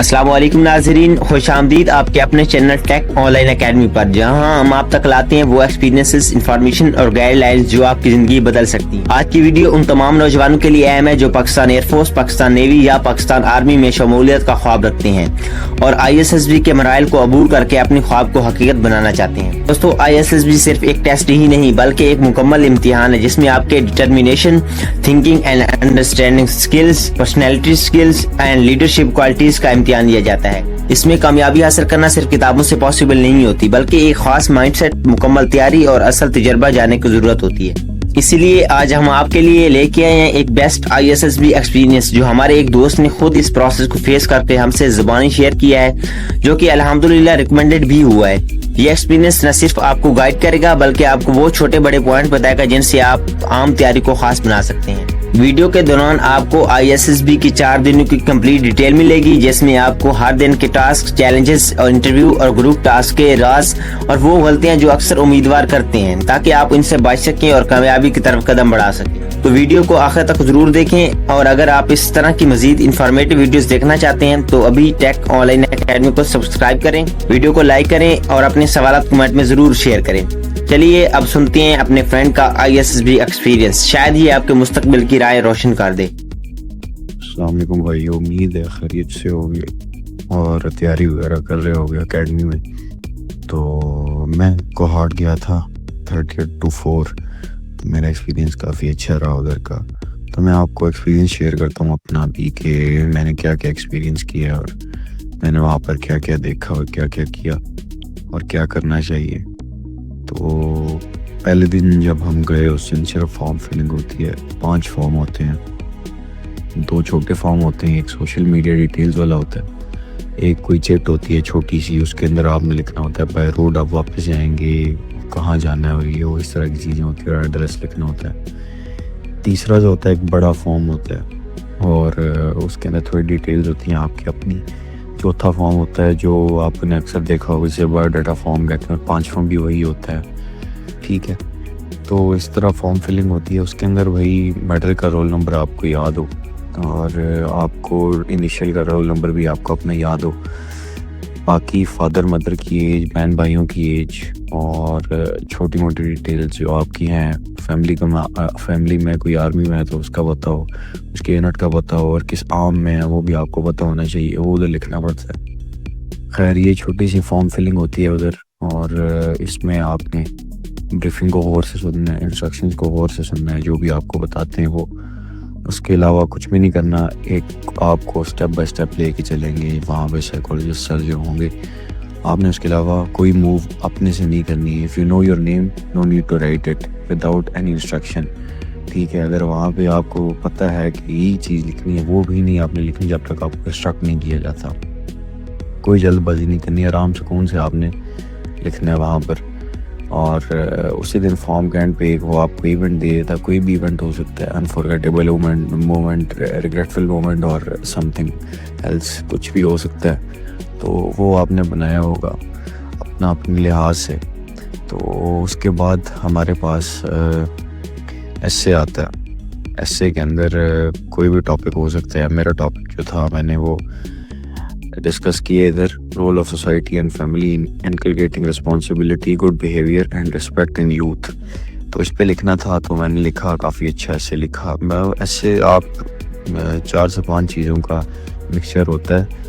السلام علیکم ناظرین، خوش آمدید آپ کے اپنے channel tech online academy پر، جہاں ہم آپ تک لاتے ہیں وہ ایکسپیرینسز، انفارمیشن اور گائیڈ لائنز جو آپ کی زندگی بدل سکتی ہیں۔ آج کی ویڈیو ان تمام نوجوانوں کے لیے اہم ہے جو Pakistan air force, Pakistan navy یا پاکستان آرمی میں شمولیت کا خواب رکھتے ہیں اور ISSB کے مراحل کو عبور کر کے اپنے خواب کو حقیقت بنانا چاہتے ہیں۔ دوستو، ISSB صرف ایک ٹیسٹ ہی نہیں بلکہ ایک مکمل امتحان ہے جس میں آپ کے determination, thinking and understanding skills, personality skills and leadership qualities کا امتحان لیا جاتا ہے۔ اس میں کامیابی حاصل کرنا صرف کتابوں سے پاسبل نہیں ہوتی، بلکہ ایک خاص مائنڈ سیٹ، مکمل تیاری اور اصل تجربہ جاننے کی ضرورت ہوتی ہے۔ اسی لیے آج ہم آپ کے لیے لے کے آئے ہیں ایک بیسٹ ISSB ایکسپیرینس جو ہمارے ایک دوست نے خود اس پروسیس کو فیس کرتے ہم سے زبانی شیئر کیا ہے، جو کہ الحمدللہ ریکمینڈڈ بھی ہوا ہے۔ یہ ایکسپیرینس نہ صرف آپ کو گائیڈ کرے گا بلکہ آپ کو وہ چھوٹے بڑے پوائنٹ بتائے گا جن سے آپ عام تیاری کو خاص بنا سکتے ہیں۔ ویڈیو کے دوران آپ کو ISSB کی 4 دنوں کی کمپلیٹ ڈیٹیل ملے گی، جس میں آپ کو ہر دن کے ٹاسک، چیلنجز اور انٹرویو اور گروپ ٹاسک کے راز اور وہ غلطیاں جو اکثر امیدوار کرتے ہیں، تاکہ آپ ان سے بچ سکیں اور کامیابی کی طرف قدم بڑھا سکیں۔ تو ویڈیو کو آخر تک ضرور دیکھیں، اور اگر آپ اس طرح کی مزید انفارمیٹیو ویڈیوز دیکھنا چاہتے ہیں تو ابھی ٹیک آن لائن اکیڈمی کو سبسکرائب کریں، ویڈیو کو لائک کریں اور اپنے سوالات کمنٹ میں ضرور شیئر کریں۔ چلیے اب سنتے ہیں اپنے فرینڈ کا ISSB ایکسپیرینس، شاید یہ آپ کے مستقبل کی رائے روشن کر دے۔ السلام علیکم بھائی، امید ہے خیریت سے ہوگی اور تیاری وغیرہ کر رہے ہوگے اکیڈمی میں۔ تو میں کوہارٹ گیا تھا 38 to 4، تو میرا ایکسپیرینس کافی اچھا رہا ادھر کا۔ تو میں آپ کو ایکسپیرینس شیئر کرتا ہوں اپنا بھی کہ میں نے کیا کیا ایکسپیرینس کیا اور میں نے وہاں پر کیا کیا دیکھا اور کیا کیا کیا اور کیا کرنا چاہیے۔ تو پہلے دن جب ہم گئے اس دن صرف فارم فلنگ ہوتی ہے، 5 فارم ہوتے ہیں، 2 چھوٹے فارم ہوتے ہیں، ایک سوشل میڈیا ڈیٹیلز والا ہوتا ہے، ایک کوئی چیٹ ہوتی ہے چھوٹی سی، اس کے اندر آپ نے لکھنا ہوتا ہے بائی روڈ آپ واپس جائیں گے، کہاں جانا ہے، اور یہ وہ اس طرح کی چیزیں ہوتی ہیں، اور ایڈریس لکھنا ہوتا ہے۔ تیسرا جو ہوتا ہے ایک بڑا فارم ہوتا ہے اور اس کے اندر تھوڑی ڈیٹیلز ہوتی ہیں آپ کی اپنی۔ چوتھا فارم ہوتا ہے جو آپ نے اکثر دیکھا ہوگا اسے بایو ڈاٹا فارم کہتے ہیں، اور 5واں بھی وہی ہوتا ہے، ٹھیک ہے۔ تو اس طرح فارم فلنگ ہوتی ہے، اس کے اندر وہی میٹر کا رول نمبر آپ کو یاد ہو اور آپ کو انیشیل کا رول نمبر بھی آپ کو اپنا یاد ہو، باقی فادر مدر کی ایج، بہن بھائیوں کی ایج اور چھوٹی موٹی ڈیٹیلز جو آپ کی ہیں، فیملی میں کوئی آرمی میں ہے تو اس کا پتہ ہو، اس کے یونٹ کا پتہ ہو، اور کس عام میں ہے وہ بھی آپ کو پتہ ہونا چاہیے، وہ ادھر لکھنا پڑتا ہے۔ خیر یہ چھوٹی سی فارم فلنگ ہوتی ہے ادھر، اور اس میں آپ نے بریفنگ کو غور سے سننا ہے، انسٹرکشنز کو غور سے سننا ہے، جو بھی آپ کو بتاتے ہیں وہ، اس کے علاوہ کچھ بھی نہیں کرنا۔ ایک آپ کو سٹیپ بائی سٹیپ لے کے چلیں گے وہاں پہ سائیکولوجسٹ سر جو ہوں گے، آپ نے اس کے علاوہ کوئی موو اپنے سے نہیں کرنی ہے۔ If you know your name no need to write it without any instruction, ٹھیک ہے۔ اگر وہاں پہ آپ کو پتہ ہے کہ یہی چیز لکھنی ہے، وہ بھی نہیں آپ نے لکھنی جب تک آپ کو انسٹرکٹ نہیں کیا جاتا۔ کوئی جلد بازی نہیں کرنی، آرام سکون سے آپ نے لکھنا ہے وہاں پر۔ اور اسی دن فارم کے اینڈ پہ وہ آپ کو ایونٹ دے دیتا، کوئی بھی ایونٹ ہو سکتا ہے، انفارگیٹیبل مومنٹ، ریگریٹفل مومنٹ اور سم تھنگ ایلس، کچھ بھی ہو سکتا ہے۔ تو وہ آپ نے بنایا ہوگا اپنے لحاظ سے۔ تو اس کے بعد ہمارے پاس ایسے آتا ہے، ایسے کے اندر کوئی بھی ٹاپک ہو سکتا ہے۔ میرا ٹاپک جو تھا میں نے وہ ڈسکس کیے ادھر، role of society and family in inculcating responsibility, good behaviour and respect in youth. تو اس پہ لکھنا تھا، تو میں نے لکھا، کافی اچھا ایسے لکھا۔ میں ایسے آپ 4 سے 5 چیزوں کا مکسچر ہوتا ہے۔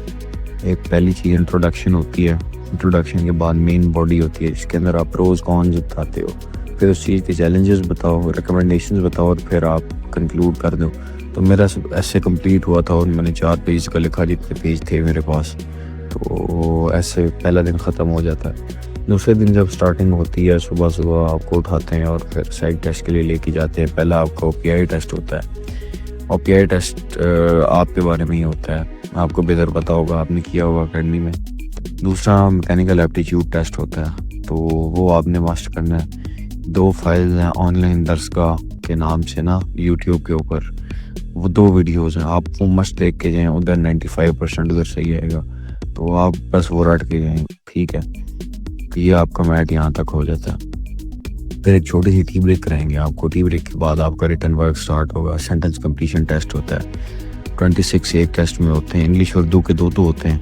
ایک پہلی چیز انٹروڈکشن ہوتی ہے، انٹروڈکشن کے بعد مین باڈی ہوتی ہے جس کے اندر آپ پروز کونز بتاتے ہو، پھر اس چیز کے چیلنجز بتاؤ، ریکمنڈیشنز بتاؤ، اور پھر آپ کنکلوڈ کر دو۔ تو میرا ایسے کمپلیٹ ہوا تھا اور میں نے 4 پیج کا لکھا جتنے پیج تھے میرے پاس۔ تو ایسے پہلا دن ختم ہو جاتا ہے۔ دوسرے دن جب سٹارٹنگ ہوتی ہے، صبح آپ کو اٹھاتے ہیں اور پھر سائیک ٹیسٹ کے لیے لے کے جاتے ہیں۔ پہلا آپ کا OPI ٹیسٹ ہوتا ہے۔ OPI ٹیسٹ آپ کے بارے میں ہی ہوتا ہے، آپ کو بہتر پتہ ہوگا، آپ نے کیا ہوگا اکیڈمی میں۔ دوسرا میکینیکل ایپٹیچیوڈ ٹیسٹ ہوتا ہے، تو وہ آپ نے ماسٹر کرنا ہے۔ 2 فائلز ہیں آن لائن درسگاہ کے نام سے نا، یوٹیوب کے اوپر، وہ 2 ویڈیوز ہیں، آپ وہ مست دیکھ کے جائیں، ادھر 95% ادھر صحیح آئے گا، تو آپ بس وہ رٹ کے جائیں، ٹھیک ہے۔ یہ آپ کا میٹ یہاں تک ہو جاتا ہے۔ پھر ایک چھوٹی سی ٹی بریک کریں گے آپ کو، ٹی بریک کے بعد آپ کا ریٹن ورک سٹارٹ ہوگا۔ سینٹنس کمپلیشن ٹیسٹ ہوتا ہے، 26 ایک ٹیسٹ میں ہوتے ہیں. انگلش اردو کے دو ہوتے ہیں,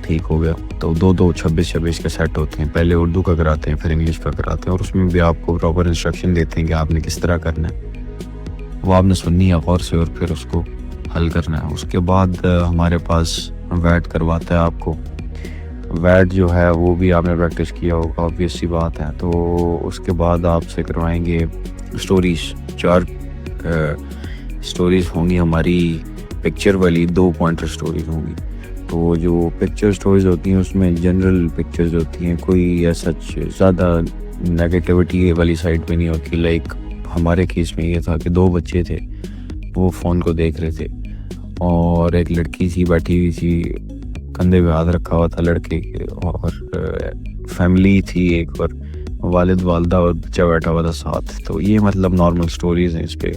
ٹھیک ہو گیا. تو 26 کے سیٹ ہوتے ہیں. پہلے اردو کا کراتے ہیں, پھر انگلش کا کراتے ہیں, اور اس میں بھی آپ کو پراپر انسٹرکشن دیتے ہیں کہ آپ نے کس طرح کرنا ہے. وہ آپ نے سننی ہے غور سے اور پھر اس کو حل کرنا ہے. اس کے بعد ہمارے پاس ویٹ کرواتا ہے آپ کو. ویٹ جو ہے وہ بھی آپ نے پریکٹس کیا ہوگا, آبویس سی بات ہے. تو اس کے بعد آپ سے کروائیں گے اسٹوریز. 4 اسٹوریز ہوں گی ہماری پکچر والی, 2 پوائنٹر اسٹوریز ہوں گی. تو جو پکچر اسٹوریز ہوتی ہیں اس میں جنرل پکچرز ہوتی ہیں, کوئی ایسا زیادہ نیگیٹیوٹی والی سائڈ پہ نہیں ہوتی. لائک ہمارے کیس میں یہ تھا کہ 2 بچے تھے, وہ فون کو دیکھ رہے تھے, اور ایک لڑکی تھی بیٹھی ہوئی تھی, کندھے پہ ہاتھ رکھا ہوا تھا لڑکے کے, اور فیملی تھی ایک, اور والد والدہ اور بچہ بیٹھا ہوا تھا ساتھ. تو یہ مطلب نارمل سٹوریز ہیں. اس پہ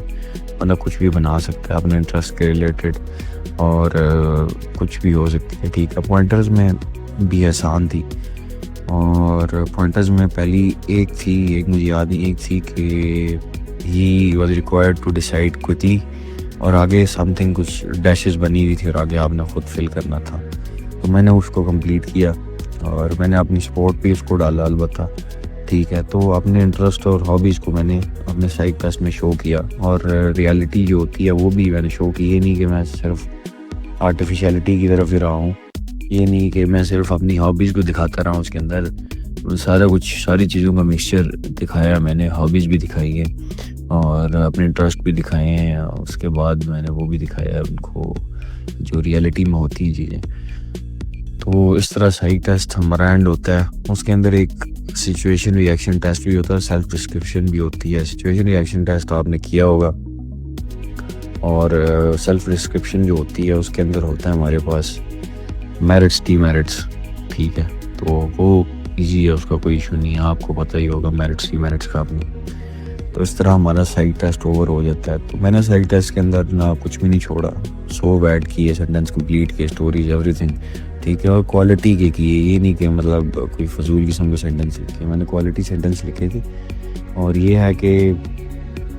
مطلب کچھ بھی بنا سکتا ہے اپنے انٹرسٹ کے ریلیٹڈ, اور کچھ بھی ہو سکتی ہے, ٹھیک ہے. پوائنٹرز میں بھی آسان تھی, اور پوائنٹرز میں پہلی ایک مجھے یاد نہیں, ایک تھی کہ he was required to decide quickly, اور آگے سم تھنگ کچھ ڈیشز بنی ہوئی تھی اور آگے آپ نے خود فل کرنا تھا. تو میں نے اس کو کمپلیٹ کیا, اور میں نے اپنی سپورٹ بھی اس کو ڈالا البتہ, ٹھیک ہے. تو اپنے انٹرسٹ اور ہابیز کو میں نے اپنے سائیک ٹیسٹ میں شو کیا, اور ریالٹی جو ہوتی ہے وہ بھی میں نے شو کی. یہ نہیں کہ میں صرف آرٹیفیشیلٹی کی طرف ہی رہا ہوں, یہ نہیں کہ میں صرف اپنی ہابیز کو دکھاتا رہا ہوں. اس کے اندر سارا کچھ, ساری چیزوں کا مکسچر دکھایا میں نے. ہابیز بھی دکھائی ہے اور اپنے انٹرسٹ بھی دکھائے ہیں. اس کے بعد میں نے وہ بھی دکھایا ان کو جو ریالٹی میں ہوتی ہیں چیزیں. تو اس طرح سائیک ٹیسٹ ہمارا اینڈ ہوتا ہے. اس کے اندر ایک سچویشن ری ایکشن ٹیسٹ بھی ہوتا ہے, سیلف ڈسکرپشن بھی ہوتی ہے. سچویشن ری ایکشن ٹیسٹ آپ نے کیا ہوگا, اور سیلف ڈسکرپشن جو ہوتی ہے اس کے اندر ہوتا ہے ہمارے پاس میرٹس ڈی میرٹس, ٹھیک ہے. تو وہ ایزی ہے, اس کا کوئی ایشو نہیں ہے, آپ کو پتہ ہی ہوگا میرٹس ڈی میرٹس کا اپنی. تو اس طرح ہمارا سائیک ٹیسٹ اوور ہو جاتا ہے. تو میں نے سائیک ٹیسٹ کے اندر نہ کچھ بھی نہیں چھوڑا, 100 ایڈ کیے, سینٹینس کمپلیٹ کیے, اسٹوریز ایوری تھنگ, ٹھیک ہے. اور کوالٹی کے کیے, یہ نہیں کہ مطلب کوئی فضول قسم کے سینٹینس لکھے. میں نے کوالٹی سینٹینس لکھے تھے. اور یہ ہے کہ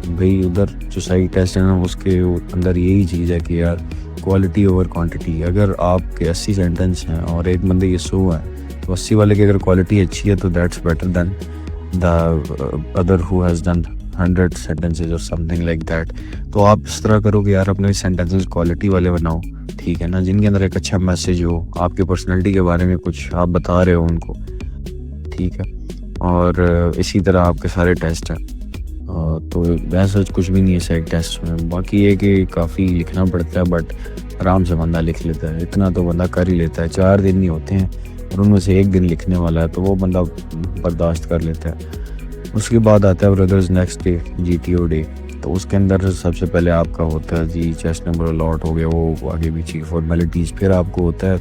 بھئی ادھر جو سائیک ٹیسٹ ہے نا, اس کے اندر یہی چیز ہے کہ یار کوالٹی اوور کوانٹٹی. اگر آپ کے 80 سینٹینس ہیں اور ایک بندے کے 100 ہیں, تو 80 والے کی اگر کوالٹی اچھی ہے تو that's better than the other who has done 100 sentences or something like that. تو آپ اس طرح کرو کہ یار اپنے سینٹینسز کوالٹی والے بناؤ, ٹھیک ہے نا, جن کے اندر ایک اچھا میسیج ہو, آپ کے پرسنالٹی کے بارے میں کچھ آپ بتا رہے ہو ان کو, ٹھیک ہے. اور اسی طرح آپ کے سارے ٹیسٹ ہیں. تو ویسا کچھ بھی نہیں ہے سائیک ٹیسٹ میں. باقی یہ کہ کافی لکھنا پڑتا ہے, بٹ آرام سے بندہ لکھ لیتا ہے. اتنا تو بندہ کر ہی لیتا ہے. 4 دن نہیں ہوتے ہیں اور ان میں سے 1 دن لکھنے والا ہے, تو وہ بندہ برداشت کر لیتا ہے. اس کے بعد آتا ہے brothers next day, GTO day. تو اس کے اندر سب سے پہلے آپ کا ہوتا ہے جی چیسٹ نمبر الاٹ ہو گیا, وہ آگے پیچھے فارمیلٹیز. پھر آپ کو ہوتا ہے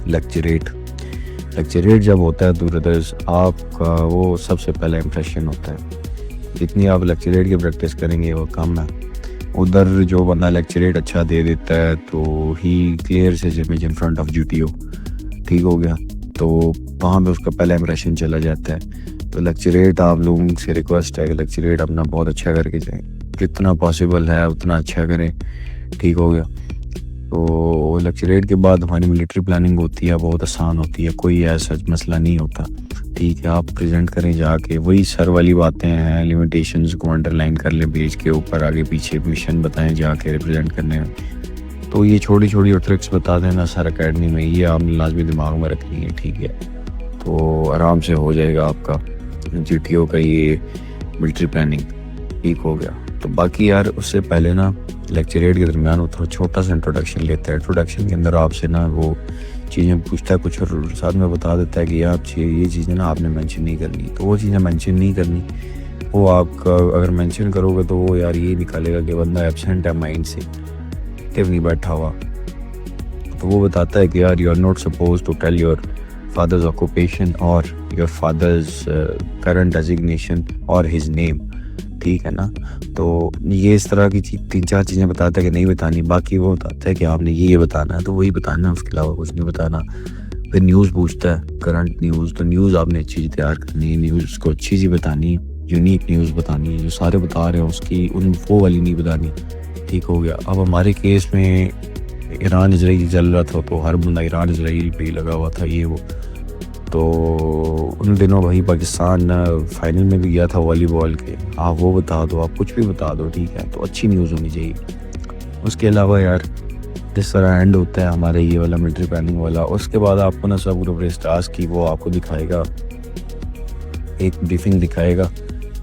لیکچریٹ. لیکچریٹ جب ہوتا ہے تو بردرز آپ کا وہ سب سے پہلے امپریشن ہوتا ہے. جتنی آپ لیکچریٹ کی پریکٹس کریں گے وہ کم ہے. ادھر جو بندہ لیکچریٹ اچھا دے دیتا ہے تو ہی clear his image in front of GTO, ٹھیک ہو گیا. تو وہاں پہ اس کا پہلا امپریشن چلا جاتا ہے. تو لیکچریٹ آپ لوگوں سے ریکویسٹ ہے کہ لیکچریٹ اپنا بہت اچھا کر کے جائیں, جتنا پاسبل ہے اتنا اچھا کریں, ٹھیک ہو گیا. تو لیکچریٹ کے بعد ہماری ملٹری پلاننگ ہوتی ہے, بہت آسان ہوتی ہے, کوئی ایسا مسئلہ نہیں ہوتا, ٹھیک ہے. آپ پریزنٹ کریں جا کے, وہی سر والی باتیں ہیں, لیمیٹیشنز کو انڈر لائن کر لیں پیج کے اوپر, آگے پیچھے مشن بتائیں جا کے ریپرزینٹ کرنے میں. تو یہ چھوٹی چھوٹی اور ٹرکس بتا دینا سر اکیڈمی میں, یہ آپ نے لازمی دماغ میں رکھنی ہے, ٹھیک ہے. تو آرام سے ہو جائے گا آپ کا GTO کا یہ ملٹری پلاننگ, ٹھیک ہو گیا. تو باقی یار اس سے پہلے نا لیکچریٹ کے درمیان وہ تھوڑا چھوٹا سا انٹروڈکشن لیتا ہے. انٹروڈکشن کے اندر آپ سے نا وہ چیزیں پوچھتا ہے کچھ, اور ساتھ میں بتا دیتا ہے کہ یہ چیزیں نا آپ نے مینشن نہیں کرنی. تو وہ چیزیں مینشن نہیں کرنی, وہ آپ کا اگر مینشن کرو گے تو وہ یار یہ نکالے گا کہ بندہ ایبسینٹ ہے مائنڈ سے, ایکٹیو نہیں بیٹھا ہوا. تو وہ بتاتا ہے کہ یار you are not suppose to tell your father's occupation اور یور فادرز کرنٹ ڈیزگنیشن اور ہز نیم, ٹھیک ہے نا. تو یہ اس طرح کی 3-4 چیزیں بتاتا ہے کہ نہیں بتانی. باقی وہ بتاتا ہے کہ آپ نے یہ بتانا ہے تو وہی بتانا ہے, اس کے علاوہ کچھ نہیں بتانا. پھر نیوز پوچھتا ہے, کرنٹ نیوز. تو نیوز آپ نے اچھی سی تیار کرنی ہے, نیوز کو اچھی سی بتانی ہے, یونیک نیوز بتانی ہے, جو سارے بتا رہے ہیں اس کی وہ والی نہیں بتانی, ٹھیک ہو گیا. اب ہمارے کیس میں ایران اسرائیل چل رہا تھا تو ہر بندہ ایران اسرائیل پہ ہی لگا ہوا تھا یہ وہ. تو ان دنوں وہی پاکستان فائنل میں بھی گیا تھا والی بال کے. آپ وہ بتا دو, آپ کچھ بھی بتا دو, ٹھیک ہے, تو اچھی نیوز ہونی چاہیے. اس کے علاوہ یار جس طرح اینڈ ہوتا ہے ہمارے یہ والا ملٹری پلاننگ والا, اس کے بعد آپ کو نا سب گروپ اسٹارس کی وہ آپ کو دکھائے گا, ایک بریفنگ دکھائے گا.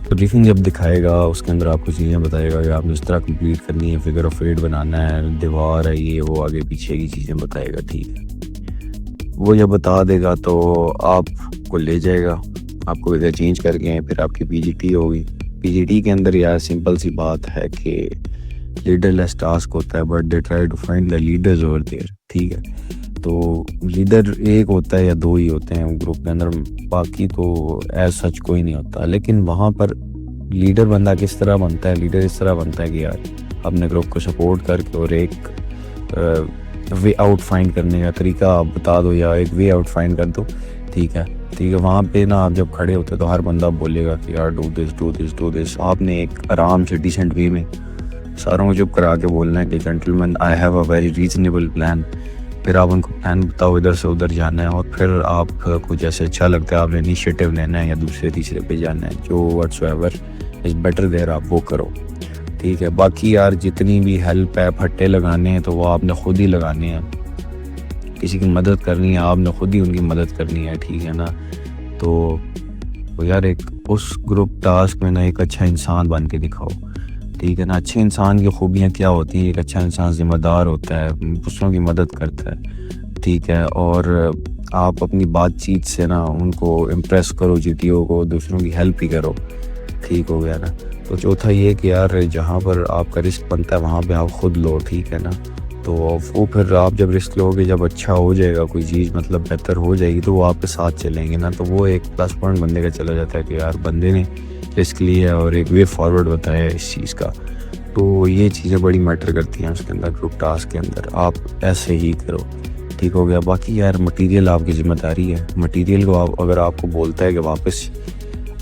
تو بریفنگ جب دکھائے گا اس کے اندر آپ کو چیزیں بتائے گا کہ آپ نے اس طرح کمپلیٹ کرنی ہے, فگر آف 8 بنانا ہے, دیوار ہے, یہ وہ آگے پیچھے کی چیزیں بتائے گا. ٹھیک ہے, وہ جب بتا دے گا تو آپ کو لے جائے گا, آپ کو ادھر چینج کر کے پھر آپ کی پی جی ٹی ہوگی. پی جی ٹی کے اندر یار سمپل سی بات ہے کہ لیڈر لیس ٹاسک ہوتا ہے, but they try to find the leaders over there. ٹھیک ہے, تو لیڈر ایک ہوتا ہے یا 2 ہی ہوتے ہیں گروپ کے اندر, باقی تو ایز سچ کوئی نہیں ہوتا. لیکن وہاں پر لیڈر بندہ کس طرح بنتا ہے, لیڈر اس طرح بنتا ہے کہ یار اپنے گروپ کو سپورٹ کر کے اور ایک وے آؤٹ فائنڈ کرنے کا طریقہ آپ بتا دو یا ایک وے آؤٹ فائنڈ کر دو. ٹھیک ہے, وہاں پہ نا آپ جب کھڑے ہوتے تو ہر بندہ بولے گا کہ یار ڈو دس. آپ نے ایک آرام سے ڈیسنٹ وے میں ساروں کو چپ کرا کے بولنا ہے کہ gentlemen I have a very reasonable plan. پھر آپ ان کو پلان بتاؤ, ادھر سے ادھر جانا ہے, اور پھر آپ کو جیسے اچھا لگتا ہے آپ نے انیشیٹو لینا ہے یا دوسرے تیسرے پہ جانا ہے, جو واٹس ایور از بیٹر دیر آپ وہ کرو. ٹھیک ہے, باقی یار جتنی بھی ہیلپ ہے, پھٹے لگانے ہیں تو وہ آپ نے خود ہی لگانے ہیں. کسی کی مدد کرنی ہے آپ نے خود ہی ان کی مدد کرنی ہے. ٹھیک ہے نا, تو یار ایک اس گروپ ٹاسک میں نا ایک اچھا انسان بن کے دکھاؤ. ٹھیک ہے نا, اچھے انسان کی خوبیاں کیا ہوتی ہیں, ایک اچھا انسان ذمہ دار ہوتا ہے, دوسروں کی مدد کرتا ہے. ٹھیک ہے, اور آپ اپنی بات چیت سے نا ان کو امپریس کرو, جی ٹی او کو, دوسروں کی ہیلپ ہی کرو. ٹھیک ہو گیا نا. تو چوتھا یہ کہ یار جہاں پر آپ کا رسک بنتا ہے وہاں پہ آپ خود لو. ٹھیک ہے نا, تو وہ پھر آپ جب رسک لو گے, جب اچھا ہو جائے گا کوئی چیز, مطلب بہتر ہو جائے گی, تو وہ آپ کے ساتھ چلیں گے نا, تو وہ ایک پلس پوائنٹ بندے کا چلا جاتا ہے کہ یار بندے نے رسک لیا اور ایک وے فارورڈ بتایا اس چیز کا. تو یہ چیزیں بڑی میٹر کرتی ہیں اس کے اندر, گروپ ٹاسک کے اندر. آپ ایسے ہی کرو. ٹھیک ہو گیا. باقی یار مٹیریل آپ کی ذمہ داری ہے. مٹیریل کو اگر آپ کو بولتا ہے کہ واپس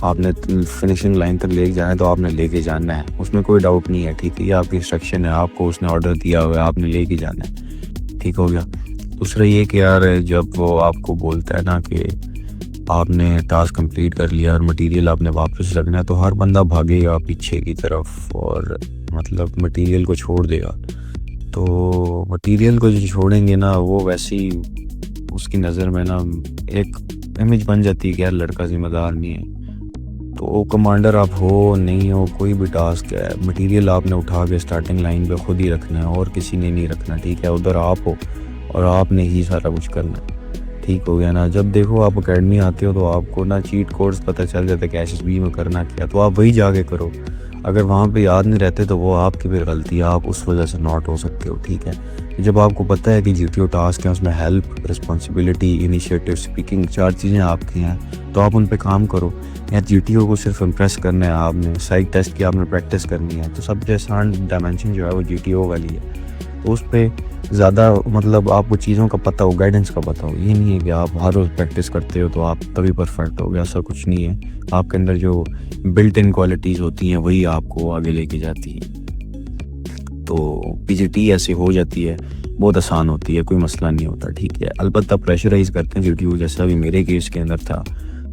آپ نے فنیشنگ لائن تک لے کے جانا ہے تو آپ نے لے کے جانا ہے, اس میں کوئی ڈاؤٹ نہیں ہے. ٹھیک ہے, یہ آپ کی انسٹرکشن ہے, آپ کو اس نے آرڈر دیا ہوا ہے, آپ نے لے کے جانا ہے. ٹھیک ہو گیا. دوسرا یہ کہ یار جب وہ آپ کو بولتا ہے نا کہ آپ نے ٹاسک کمپلیٹ کر لیا اور مٹیریل آپ نے واپس رکھنا ہے, تو ہر بندہ بھاگے گا پیچھے کی طرف اور مطلب مٹیریل کو چھوڑ دے گا. تو مٹیریل کو جو چھوڑیں گے نا, وہ ویسی اس کی نظر میں نا ایک امیج بن جاتی ہے کہ یار لڑکا ذمہ دار نہیں ہے. تو کمانڈر آپ ہو نہیں ہو, کوئی بھی ٹاسک ہے, مٹیریل آپ نے اٹھا کے اسٹارٹنگ لائن پہ خود ہی رکھنا ہے, اور کسی نے نہیں رکھنا. ٹھیک ہے, ادھر آپ ہو اور آپ نے ہی سارا کچھ کرنا ہے. ٹھیک ہو گیا نا. جب دیکھو آپ اکیڈمی آتے ہو تو آپ کو نا چیٹ کوڈز پتہ چل جاتا ہے کہ ایس ایس بی میں کرنا کیا, تو آپ وہی جا کے کرو. اگر وہاں پہ یاد نہیں رہتے تو وہ آپ کی پھر غلطی ہے, آپ اس وجہ سے ناٹ ہو سکتے ہو. ٹھیک ہے, جب آپ کو پتہ ہے کہ جی ٹی او ٹاسک ہیں, اس میں ہیلپ, رسپانسبلٹی, انیشیٹو, اسپیکنگ, 4 چیزیں آپ کی ہیں, تو آپ ان پہ کام کرو. یا جی ٹی او کو صرف امپریس کرنا ہے آپ نے, سائٹ ٹیسٹ کی آپ نے پریکٹس کرنی ہے, تو سب سے آسان ڈائمینشن جو ہے وہ جی ٹی او والی ہے. تو اس پہ زیادہ مطلب آپ کو چیزوں کا پتہ ہو, گائیڈنس کا پتہ ہو. یہ نہیں ہے کہ آپ ہر روز پریکٹس کرتے ہو تو آپ تبھی پرفیکٹ ہو گیا, ایسا کچھ نہیں ہے. آپ کے اندر جو بلٹ ان کوالٹیز ہوتی ہیں وہی آپ کو آگے لے کے جاتی ہیں. تو پی جی ٹی ایسے ہو جاتی ہے, بہت آسان ہوتی ہے, کوئی مسئلہ نہیں ہوتا. ٹھیک ہے, البتہ پریشرائز کرتے ہیں جی ٹی او, جیسا بھی میرے کیس کے اندر تھا.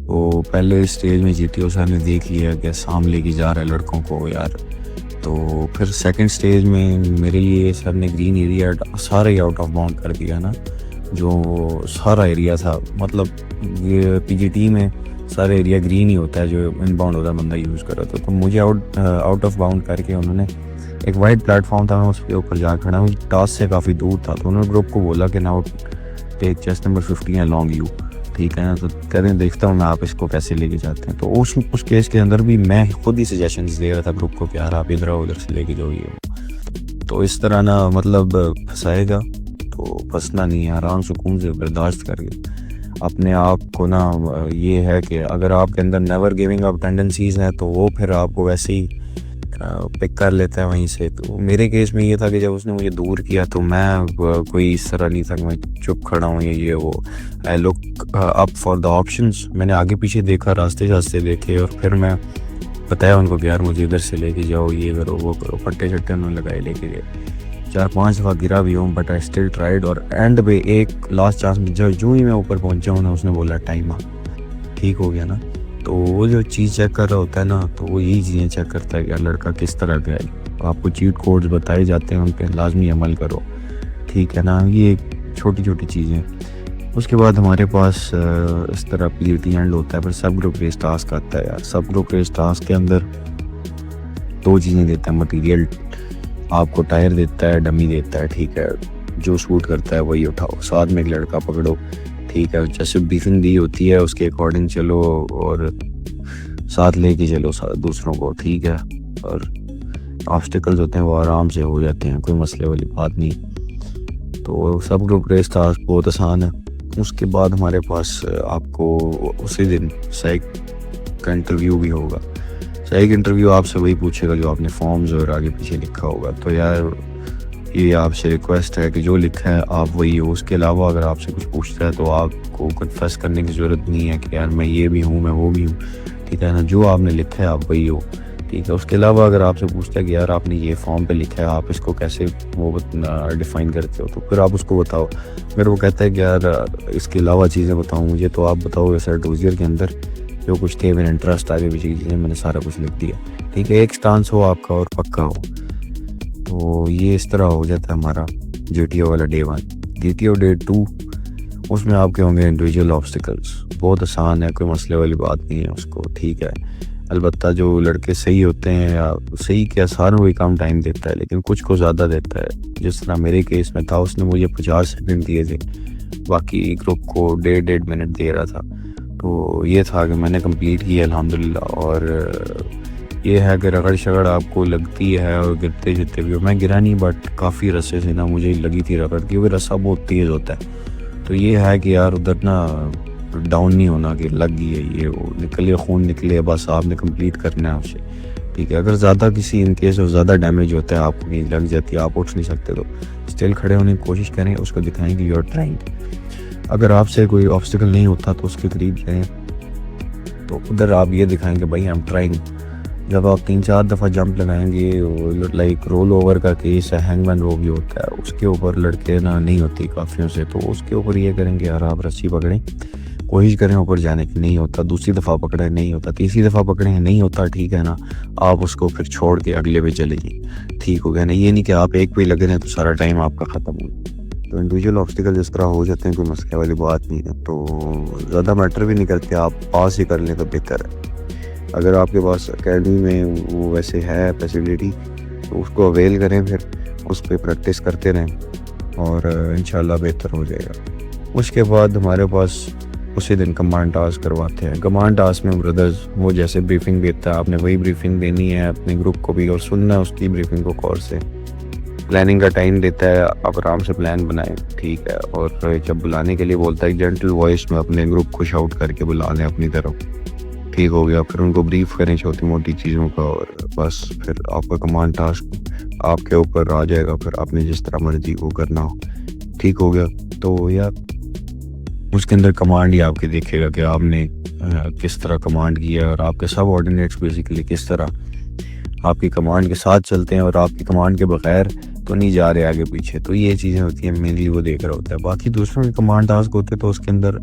وہ پہلے اسٹیج میں جی ٹی او صاحب نے دیکھ لیا کہ سام لے کے جا رہا ہے لڑکوں کو یار, تو پھر سیکنڈ اسٹیج میں میرے لیے سر نے گرین ایریا سارا ہی آؤٹ آف باؤنڈ کر دیا نا, جو سارا ایریا تھا. مطلب یہ پی جی ٹی میں سارا ایریا گرین ہی ہوتا ہے جو ان باؤنڈ ہوتا ہے بندہ یوز کر رہا تھا. تو مجھے آؤٹ آف باؤنڈ کر کے انہوں نے ایک وائٹ پلیٹ فارم تھا, میں اس کے اوپر جا کھڑا ہوں, ٹاسک سے کافی دور تھا. تو انہوں نے گروپ کو بولا کہ now take chest number 15 along you. ٹھیک ہے نا, تو کہتے ہیں دیکھتا ہوں میں آپ اس کو کیسے لے کے جاتے ہیں. تو اس کیس کے اندر بھی میں خود ہی سجیشنز دے رہا تھا گروپ کو کہ یار آپ ادھر ادھر سے لے کے جاؤ یہ. تو اس طرح نا مطلب پھنسائے گا تو پھنسنا نہیں ہے, آرام سکون سے برداشت کر کے اپنے آپ کو نا. یہ ہے کہ اگر آپ کے اندر نیور گیونگ اپ ٹینڈنسیز ہیں تو وہ پھر آپ کو ویسے ہی پک کر لیتا ہے وہیں سے. تو میرے کیس میں یہ تھا کہ جب اس نے مجھے دور کیا تو میں کوئی اس طرح نہیں تھا کہ میں چپ کھڑا ہوں یہ وہ. آئی لک اپ فار دا آپشنس, میں نے آگے پیچھے دیکھا, راستے دیکھے, اور پھر میں بتایا ان کو کہ یار مجھے ادھر سے لے کے جاؤ, یہ کرو وہ کرو, پٹے شٹے انہوں نے لگائے, لے کے گئے. 4-5 دفعہ گرا بھی ہوں بٹ آئی اسٹل ٹرائیڈ. اور اینڈ پہ ایک لاسٹ چانس میں جو ہی میں اوپر پہنچا ہوں نا, اس نے بولا ٹائم آ. ٹھیک ہو گیا نا. تو وہ جو چیز چیک کر رہا ہوتا ہے نا, تو وہ یہی چیزیں چیک کرتا ہے کہ لڑکا کس طرح کا ہے. آپ کو چیٹ کوڈز بتائے جاتے ہیں, ان پہ لازمی عمل کرو. ٹھیک ہے نا, یہ چھوٹی چھوٹی چیزیں. اس کے بعد ہمارے پاس اس طرح PLT اینڈ ہوتا ہے, پھر سب گروپ ریس ٹاسک آتا ہے. یار سب گروپ ریس ٹاسک کے اندر 2 چیزیں دیتا ہے مٹیریل. آپ کو ٹائر دیتا ہے, ڈمی دیتا ہے. ٹھیک ہے, جو سوٹ کرتا ہے وہی اٹھاؤ, ساتھ میں ایک لڑکا پکڑو. ٹھیک ہے, جیسے بریفنگ دی ہوتی ہے اس کے اکارڈنگ چلو, اور ساتھ لے کے چلو دوسروں کو. ٹھیک ہے, اور آبسٹیکلز ہوتے ہیں وہ آرام سے ہو جاتے ہیں, کوئی مسئلے والی بات نہیں. تو سب گروپ ریس ٹاسک بہت آسان ہے. اس کے بعد ہمارے پاس آپ کو اسی دن سائیک کا انٹرویو بھی ہوگا. سائیک انٹرویو آپ سے وہی پوچھے گا جو آپ نے فارمز اور آگے پیچھے لکھا ہوگا. تو یار یہ آپ سے ریکویسٹ ہے کہ جو لکھا ہے آپ وہی ہو. اس کے علاوہ اگر آپ سے کچھ پوچھتا ہے تو آپ کو کنفیس کرنے کی ضرورت نہیں ہے کہ یار میں یہ بھی ہوں, میں وہ بھی ہوں. ٹھیک ہے نا, جو آپ نے لکھا ہے آپ وہی ہو. ٹھیک ہے, اس کے علاوہ اگر آپ سے پوچھتا ہے کہ یار آپ نے یہ فارم پہ لکھا ہے, آپ اس کو کیسے وہ ڈیفائن کرتے ہو, تو پھر آپ اس کو بتاؤ. اگر وہ کہتا ہے کہ یار اس کے علاوہ چیزیں بتاؤں مجھے, تو آپ بتاؤ سر ڈوزیئر کے اندر جو کچھ تھے میرے انٹرسٹ آگے پیچھے کی چیزیں میں نے سارا کچھ لکھ دیا. ٹھیک ہے, ایک سٹانس ہو آپ کا اور پکا ہو. تو یہ اس طرح ہو جاتا ہے ہمارا GTO والا Day 1. GTO Day 2 اس میں آپ کے ہوں گے انڈیویجول آبسٹیکلس. بہت آسان ہے, کوئی مسئلے والی بات نہیں ہے اس کو. ٹھیک ہے, البتہ جو لڑکے صحیح ہوتے ہیں, یا صحیح کیا ساروں کو کم ٹائم دیتا ہے لیکن کچھ کو زیادہ دیتا ہے. جس طرح میرے کیس میں تھا, اس نے مجھے 50 سیکنڈ دیے تھے, باقی گروپ کو 1.5 منٹ دے رہا تھا. تو یہ تھا کہ میں نے کمپلیٹ کیا الحمدللہ. اور یہ ہے کہ رگڑ شگڑ آپ کو لگتی ہے اور گرتے جتے بھی ہو. میں گرا نہیں بٹ کافی رسے سے نا مجھے لگی تھی رگڑ, کیونکہ رسہ بہت تیز ہوتا ہے. تو یہ ہے کہ یار ادھر نا ڈاؤن نہیں ہونا کہ لگ گئی ہے, یہ وہ نکلے خون نکلے, بس آپ نے کمپلیٹ کرنا ہے اسے. ٹھیک ہے, اگر زیادہ کسی ان کیس اور زیادہ ڈیمیج ہوتا ہے, آپ کو کہیں لگ جاتی ہے, آپ اٹھ نہیں سکتے, تو اسٹل کھڑے ہونے کی کوشش کریں, اس کو دکھائیں کہ یو آر ٹرائنگ. اگر آپ سے کوئی آبسٹیکل نہیں ہوتا تو اس کے قریب جائیں, تو ادھر آپ یہ دکھائیں کہ بھائی آئی ایم ٹرائنگ. جب آپ 3-4 دفعہ جمپ لگائیں گے, لائک رول اوور کا کیس ہے, ہینگ مین رو بھی ہوتا ہے, اس کے اوپر لڑکے نا نہیں ہوتی کافیوں سے, تو اس کے اوپر یہ کریں کہ یار آپ رسی پکڑیں, کوشش کریں اوپر جانے کی. نہیں ہوتا, دوسری دفعہ پکڑیں نہیں ہوتا, تیسری دفعہ پکڑیں نہیں ہوتا. ٹھیک ہے نا, آپ اس کو پھر چھوڑ کے اگلے پہ چلے جائیں. ٹھیک ہو گیا نا, یہ نہیں کہ آپ ایک پہ ہی لگے رہیں تو سارا ٹائم آپ کا ختم ہو. تو انڈیویجول آبسٹیکل جس طرح ہو جاتے ہیں, کوئی مسئلہ والی بات نہیں ہے, تو زیادہ میٹر بھی نہیں کرتے, آپ پاس ہی کر لیں تو بہتر ہے. اگر آپ کے پاس اکیڈمی میں وہ ویسے ہے فیسیلیٹی, تو اس کو اویل کریں, پھر اس پہ پریکٹس کرتے رہیں, اور انشاءاللہ بہتر ہو جائے گا. اس کے بعد ہمارے پاس اسی دن کمانڈ ٹاسک کرواتے ہیں. کمانڈ ٹاسک میں بردرز وہ جیسے بریفنگ دیتا ہے, آپ نے وہی بریفنگ دینی ہے اپنے گروپ کو بھی, اور سننا ہے اس کی بریفنگ کو غور سے. پلاننگ کا ٹائم دیتا ہے, آپ آرام سے پلان بنائیں. ٹھیک ہے, اور جب بلانے کے لیے بولتا ہے جینٹل وائس میں اپنے گروپ کو شاؤٹ کر کے بلا لیں اپنی طرف. ٹھیک ہو گیا, پھر ان کو بریف کریں چھوٹی موٹی چیزوں کا, اور بس پھر آپ کا کمانڈ ٹاسک آپ کے اوپر آ جائے گا, پھر آپ نے جس طرح مرضی وہ کرنا ہو. ٹھیک ہو گیا. تو یار اس کے اندر کمانڈ ہی آپ کے دیکھے گا کہ آپ نے کس طرح کمانڈ کیا ہے, اور آپ کے سب آرڈینیٹس بیسیکلی کس طرح آپ کی کمانڈ کے ساتھ چلتے ہیں, اور آپ کی کمانڈ کے بغیر تو نہیں جا رہے آگے پیچھے. تو یہ چیزیں ہوتی ہیں, مینلی وہ دیکھ رہا ہوتا ہے. باقی دوسروں کے کمانڈ ٹاسک ہوتے تو اس کے اندر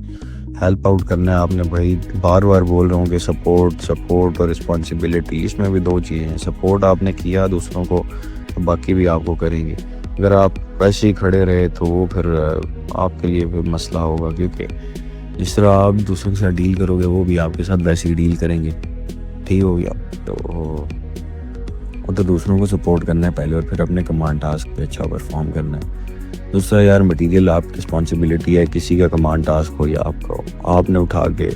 ہیلپ آؤٹ کرنا ہے آپ نے. بھائی بار بار بول رہا ہوں کہ سپورٹ اور رسپانسبلٹی, اس میں بھی 2 چیزیں ہیں. سپورٹ آپ نے کیا دوسروں کو, تو باقی بھی آپ کو کریں گے. اگر آپ ویسے ہی کھڑے رہے تو وہ پھر آپ کے لیے پھر مسئلہ ہوگا, کیونکہ جس طرح آپ دوسروں کے ساتھ ڈیل کرو گے وہ بھی آپ کے ساتھ ویسے ہی ڈیل کریں گے. ٹھیک ہو گیا. تو دوسروں کو سپورٹ کرنا ہے پہلے, اور پھر اپنے کمانڈ ٹاسک پہ اچھا پرفارم کرنا ہے. دوسرا یار مٹیریل آپ کی رسپانسبلٹی ہے, کسی کا کمانڈ ٹاسک ہو یا آپ کا, آپ نے اٹھا کے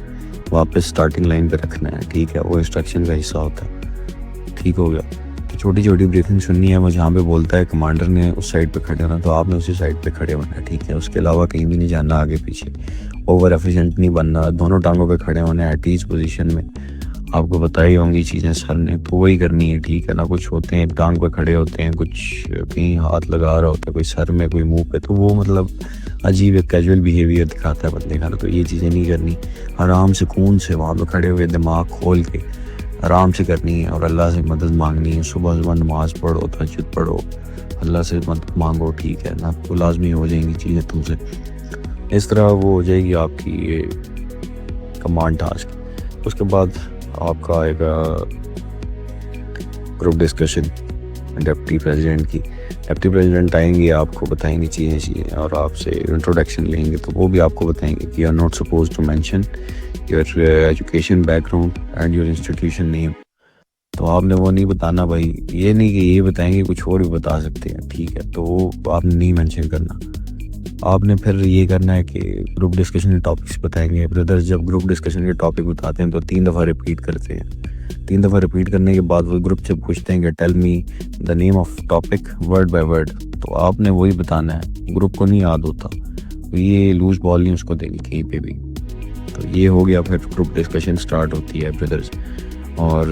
واپس سٹارٹنگ لائن پہ رکھنا ہے. ٹھیک ہے, وہ انسٹرکشن کا حصہ ہوتا ہے. ٹھیک ہو گیا. تو چھوٹی چھوٹی بریفنگ سننی ہے, وہ جہاں پہ بولتا ہے کمانڈر نے اس سائڈ پہ کھڑے ہونا, تو آپ نے اسی سائڈ پہ کھڑے ہونا ہے. ٹھیک ہے, اس کے علاوہ کہیں بھی نہیں جانا آگے پیچھے, اوور ایفیشینٹ نہیں بننا, دونوں ٹانگوں پہ کھڑے ہونا ہے ایٹ ایچ پوزیشن میں. آپ کو بتائی ہوں گی چیزیں سر نے, تو وہی کرنی ہے. ٹھیک ہے نا, کچھ ہوتے ہیں ٹانگ پہ کھڑے ہوتے ہیں, کچھ کہیں ہاتھ لگا رہا ہوتا ہے, کوئی سر میں کوئی منہ پہ, تو وہ مطلب عجیب ایک کیجول بیہیویئر دکھاتا ہے بندے کا. تو یہ چیزیں نہیں کرنی, آرام سکون سے وہاں پہ کھڑے ہوئے دماغ کھول کے آرام سے کرنی ہے اور اللہ سے مدد مانگنی ہے. صبح صبح نماز پڑھو, تہجد پڑھو, اللہ سے مدد مانگو, ٹھیک ہے نا, تو لازمی ہو جائیں گی چیزیں تم سے. اس طرح وہ ہو جائے گی آپ کی یہ کمانڈ ٹاسک. اس کے بعد آپ کا آئے گا گروپ ڈسکشن ڈپٹی پریزیڈنٹ کی. ڈپٹی پریزیڈنٹ آئیں گے, آپ کو بتائیں گے چیزیں اور آپ سے انٹروڈکشن لیں گے, تو وہ بھی آپ کو بتائیں گے کہ you are not suppose to mention your education background and your institution name. تو آپ نے وہ نہیں بتانا بھائی, یہ نہیں کہ یہ بتائیں گے, کچھ اور بھی بتا سکتے ہیں, ٹھیک ہے, تو وہ آپ نے نہیں مینشن کرنا. آپ نے پھر یہ کرنا ہے کہ گروپ ڈسکشن کے ٹاپکس بتائیں گے. بردرز جب گروپ ڈسکشن کے ٹاپک بتاتے ہیں تو 3 دفعہ ریپیٹ کرتے ہیں. 3 دفعہ ریپیٹ کرنے کے بعد وہ گروپ سے پوچھتے ہیں کہ tell me the name of topic word by word. تو آپ نے وہی بتانا ہے, گروپ کو نہیں یاد ہوتا, تو یہ لوز بال نہیں اس کو دیں گے کہیں پہ بھی. تو یہ ہو گیا, پھر گروپ ڈسکشن سٹارٹ ہوتی ہے بردرز. اور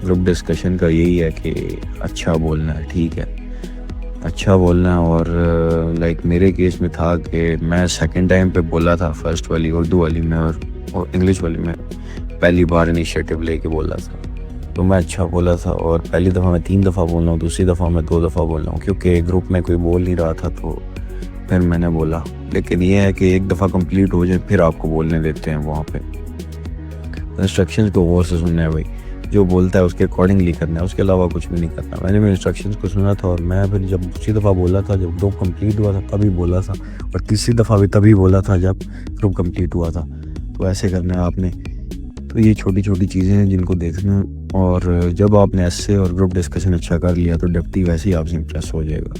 گروپ ڈسکشن کا یہی ہے کہ اچھا بولنا ہے, ٹھیک ہے, اچھا بولنا ہے. اور لائک میرے کیس میں تھا کہ میں سیکنڈ ٹائم پہ بولا تھا, فرسٹ والی اردو والی میں اور انگلش والی میں پہلی بار انیشیٹو لے کے بولا تھا, تو میں اچھا بولا تھا. اور پہلی دفعہ میں 3 دفعہ بول رہا ہوں, دوسری دفعہ میں 2 دفعہ بول رہا ہوں, کیونکہ گروپ میں کوئی بول نہیں رہا تھا تو پھر میں نے بولا. لیکن یہ ہے کہ ایک دفعہ کمپلیٹ ہو جائے پھر آپ کو بولنے دیتے ہیں وہاں پہ. انسٹرکشنز کو غور سے سننا ہے بھائی, جو بولتا ہے اس کے اکارڈنگلی کرنا ہے, اس کے علاوہ کچھ بھی نہیں کرنا. میں نے بھی انسٹرکشنز کو سنا تھا, اور میں پھر جب دوسری دفعہ بولا تھا, جب گروپ کمپلیٹ ہوا تھا تبھی بولا تھا, اور تیسری دفعہ بھی تبھی بولا تھا جب گروپ کمپلیٹ ہوا تھا. تو ایسے کرنا ہے آپ نے. تو یہ چھوٹی چھوٹی چیزیں ہیں جن کو دیکھنا. اور جب آپ نے ایسے اور گروپ ڈسکشن اچھا کر لیا تو ڈپٹی ویسے ہی آپ سے امپریس ہو جائے گا,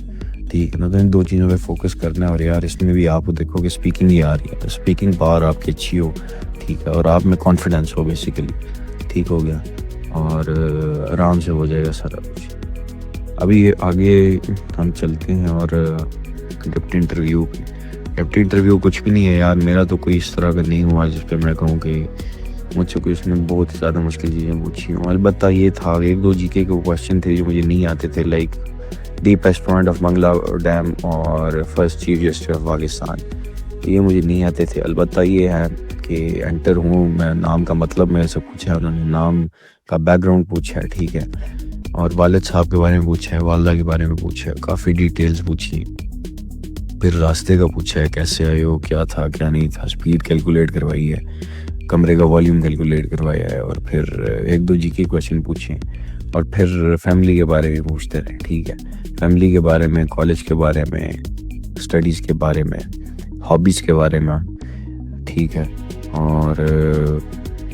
ٹھیک ہے نا. تو ان 2 چیزوں پہ فوکس کرنا ہے. اور یار اس میں بھی آپ کو دیکھو کہ اسپیکنگ ہی آ رہی ہے, تو اسپیکنگ پاور آپ کی اچھی ہو, ٹھیک ہے, اور آپ میں کانفیڈنس ہو بیسیکلی, ٹھیک ہو گیا, اور آرام سے ہو جائے گا سارا کچھ. ابھی آگے ہم چلتے ہیں. اور ڈپٹی انٹرویو کچھ بھی نہیں ہے یار, میرا تو کوئی اس طرح کا نہیں ہوا جس پہ میں کہوں کہ مجھ سے کوئی اس نے بہت ہی زیادہ مشکل چیزیں پوچھی ہوں. البتہ یہ تھا 1-2 جی کے کوشچن تھے جو مجھے نہیں آتے تھے, like deepest point of Mangla dam اور first chief justice of Pakistan, یہ مجھے نہیں آتے تھے. البتہ یہ ہے کہ انٹر ہوں میں, نام کا مطلب میرے سے پوچھا ہے, انہوں نے نام کا بیک گراؤنڈ پوچھا ہے, ٹھیک ہے, اور والد صاحب کے بارے میں پوچھا ہے, والدہ کے بارے میں پوچھا ہے, کافی ڈیٹیلز پوچھی. پھر راستے کا پوچھا ہے, کیسے آئے ہو, کیا تھا کیا نہیں تھا, اسپیڈ کیلکولیٹ کروائی ہے, کمرے کا والیوم کیلکولیٹ کروایا ہے, اور پھر 1-2 جی کے کویشچن پوچھے, اور پھر فیملی کے بارے میں پوچھتے رہے, ٹھیک ہے, فیملی کے بارے میں, کالج کے بارے میں, اسٹڈیز کے بارے میں, ہابیز کے بارے میں, ٹھیک ہے. اور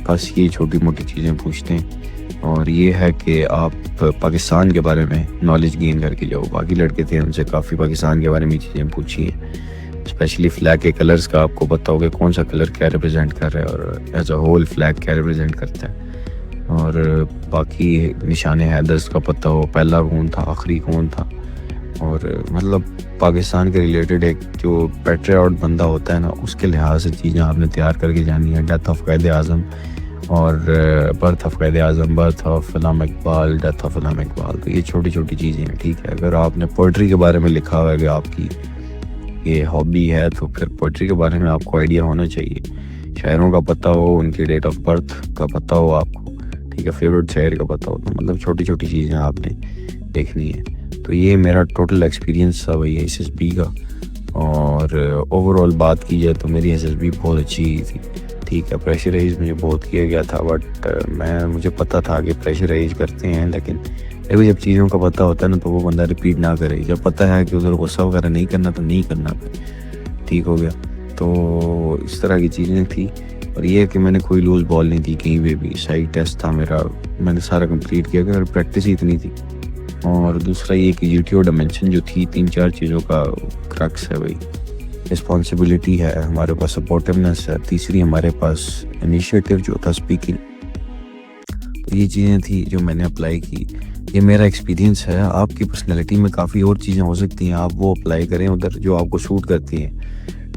بس یہ چھوٹی موٹی چیزیں پوچھتے ہیں. اور یہ ہے کہ آپ پاکستان کے بارے میں نالج گین کر کے جاؤ. باقی لڑکے تھے ان سے کافی پاکستان کے بارے میں چیزیں پوچھی ہیں, اسپیشلی فلیگ کے کلرز کا آپ کو پتہ ہوگا کون سا کلر کیا ریپرزینٹ کر رہا ہے, اور ایز اے ہول فلیگ کیا ریپرزینٹ کرتا ہے. اور باقی نشان حیدرز کا پتہ ہو, پہلا کون تھا, آخری کون تھا. اور مطلب پاکستان کے ریلیٹڈ ایک جو پیٹریاٹ بندہ ہوتا ہے نا, اس کے لحاظ سے چیزیں آپ نے تیار کر کے جانی ہے. ڈیتھ آف قائد اعظم اور birth of Quaid Azam, birth of Allama Iqbal, death of علامہ اقبال. تو یہ چھوٹی چھوٹی چیزیں ہیں, ٹھیک ہے. اگر آپ نے پوئٹری کے بارے میں لکھا ہوا ہے کہ آپ کی یہ ہابی ہے, تو پھر پوئٹری کے بارے میں آپ کو آئیڈیا ہونا چاہیے. شاعروں کا پتہ ہو, ان کی ڈیٹ آف برتھ کا پتہ ہو آپ کو, ٹھیک ہے, فیوریٹ شاعر کا پتہ ہو. تو مطلب چھوٹی چھوٹی چیزیں آپ نے دیکھنی ہے. تو یہ میرا ٹوٹل ایکسپیرینس تھا بھائی ایس ایس بی کا. اور اوور آل بات کی جائے تو میری ایس ایس بی بہت اچھی تھی, ٹھیک ہے. پریشرائز مجھے بہت کیا گیا تھا, بٹ مجھے پتہ تھا کہ پریشرائز کرتے ہیں, لیکن ابھی جب چیزوں کا پتہ ہوتا ہے نا تو وہ بندہ ریپیٹ نہ کرے. جب پتہ ہے کہ ادھر غصہ وغیرہ نہیں کرنا تو نہیں کرنا, ٹھیک ہو گیا. تو اس طرح کی چیزیں تھیں. اور یہ ہے کہ میں نے کوئی لوز بال نہیں دی کہیں پہ بھی. سائڈ ٹیسٹ تھا میرا, میں نے سارا کمپلیٹ کیا, اگر پریکٹس ہی اتنی تھی. اور دوسرا یہ کہ جی ٹی او ڈائمینشن جو تھی 3-4 چیزوں کا کرکس ہے بھائی. رسپانسبلٹی ہے ہمارے پاس, سپورٹیونیس ہے, تیسری ہمارے پاس انیشیٹو جو تھا اسپیکنگ. تو یہ چیزیں تھیں جو میں نے اپلائی کی. یہ میرا ایکسپیرینس ہے. آپ کی پرسنالٹی میں کافی اور چیزیں ہو سکتی ہیں, آپ وہ اپلائی کریں ادھر جو آپ کو سوٹ کرتی ہیں,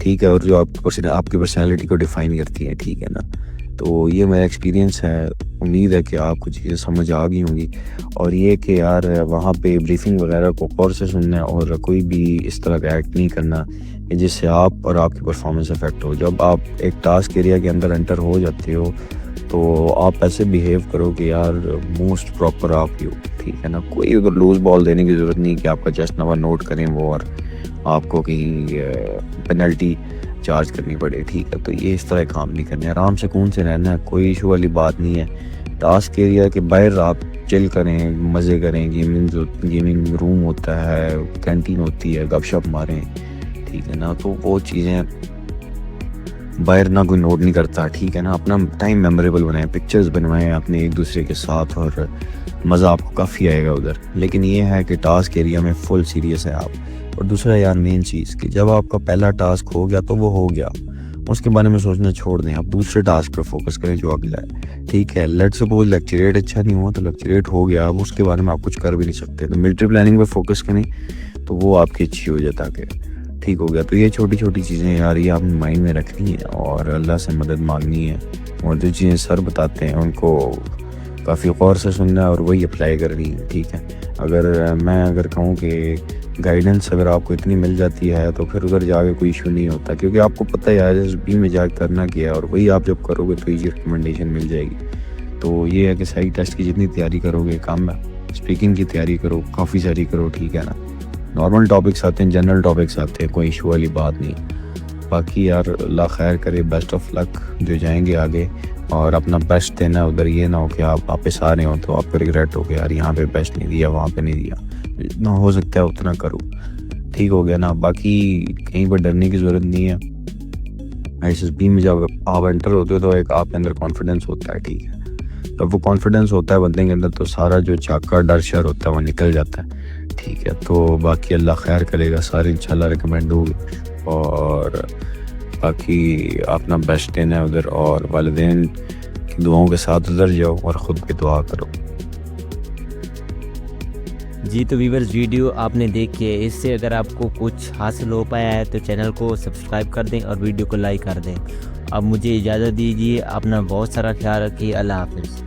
ٹھیک ہے, اور جو آپ کی پرسنالٹی کو ڈیفائن کرتی ہیں, ٹھیک ہے نا. تو یہ میرا ایکسپیرینس ہے. امید ہے کہ آپ کو چیزیں سمجھ آ گئی ہوں گی. اور یہ کہ یار وہاں پہ بریفنگ وغیرہ کو غور سے سننا ہے, اور کوئی بھی اس طرح کا ایکٹ نہیں کرنا کہ جس سے آپ اور آپ کی پرفارمنس افیکٹ ہو. جب آپ ایک ٹاسک ایریا کے اندر انٹر ہو جاتے ہو تو آپ ایسے بیہیو کرو کہ یار موسٹ پراپر آپ ہی ہو, ٹھیک ہے نا. کوئی ادھر لوز بال دینے کی ضرورت نہیں کہ آپ کا جسٹ نمبر نوٹ کریں وہ اور آپ کو کہیں پینلٹی چارج کرنی پڑے, ٹھیک ہے. تو یہ اس طرح کام نہیں کرنے, آرام سکون سے رہنا ہے, کوئی ایشو والی بات نہیں ہے. ٹاسک ایریا کے باہر آپ چل کریں, مزے کریں, گیمنگ روم ہوتا ہے, کینٹین ہوتی ہے, گپ شپ ماریں, ٹھیک ہے نا. تو وہ چیزیں باہر نہ کوئی نوٹ نہیں کرتا, ٹھیک ہے نا. اپنا ٹائم میموریبل بنائیں, پکچرز بنوائیں اپنے ایک دوسرے کے ساتھ, اور مزہ آپ کو کافی آئے گا ادھر. لیکن یہ ہے کہ ٹاسک ایریا میں فل سیریس ہے آپ. اور دوسرا یار مین چیز کہ جب آپ کا پہلا ٹاسک ہو گیا تو وہ ہو گیا, اس کے بارے میں سوچنا چھوڑ دیں, آپ دوسرے ٹاسک پہ فوکس کریں جو اگلا ہے, ٹھیک ہے. لیٹ سپوز لیکچریٹ اچھا نہیں ہوا تو لیکچریٹ ہو گیا, اب اس کے بارے میں آپ کچھ کر بھی نہیں سکتے, تو ملٹری پلاننگ پہ فوکس کریں تو وہ آپ کی اچھی ہو جائے تاکہ ٹھیک ہو گیا. تو یہ چھوٹی چھوٹی چیزیں یار یہ آپ نے مائنڈ میں رکھنی ہے اور اللہ سے مدد مانگنی ہے, اور جو چیزیں سر بتاتے ہیں ان کو کافی غور سے سننا ہے اور وہی اپلائی کرنی ہے, ٹھیک ہے. اگر کہوں کہ گائیڈنس اگر آپ کو اتنی مل جاتی ہے تو پھر ادھر جا کے کوئی ایشو نہیں ہوتا, کیونکہ آپ کو پتہ ہے آئی ایس بی میں جا کے کرنا کیا ہے, اور وہی آپ جب کرو گے تو ایزی ریکمنڈیشن مل جائے گی. تو یہ ہے کہ صحیح ٹیسٹ کی جتنی تیاری کرو گے کام ہے, اسپیکنگ کی تیاری کرو, کافی ساری کرو, ٹھیک ہے نا. نارمل ٹاپکس آتے ہیں, جنرل ٹاپکس آتے ہیں, کوئی ایشو والی بات نہیں. باقی یار اللہ خیر کرے, بیسٹ آف لک جو جائیں گے آگے, اور اپنا بیسٹ دینا ادھر. یہ نہ ہو کہ آپ واپس آ رہے ہوں تو آپ کو ریگریٹ ہو کہ یار یہاں پہ بیسٹ نہیں دیا, وہاں پہ نہیں دیا. جتنا ہو سکتا ہے اتنا کرو, ٹھیک ہو گیا نا. باقی کہیں پر ڈرنے کی ضرورت نہیں ہے. ایس ایس بی میں جب آپ انٹر ہوتے ہو تو ایک آپ کے اندر کانفیڈنس ہوتا ہے, ٹھیک ہے. جب وہ کانفیڈنس ہوتا ہے بندے کے اندر تو سارا جو چاکا ڈر شر ہوتا ہے وہ نکل جاتا ہے, ٹھیک ہے. تو باقی اللہ خیر کرے گا, سارے انشاءاللہ ریکمینڈ ہوگی, اور باقی اپنا بیسٹ دینا ہے ادھر, اور والدین کی دعاؤں کے ساتھ ادھر جاؤ اور خود بھی دعا کرو. جی تو ویورز ویڈیو آپ نے دیکھی ہے, اس سے اگر آپ کو کچھ حاصل ہو پایا ہے تو چینل کو سبسکرائب کر دیں اور ویڈیو کو لائک کر دیں. اب مجھے اجازت دیجیے, اپنا بہت سارا خیال رکھیے, اللہ حافظ.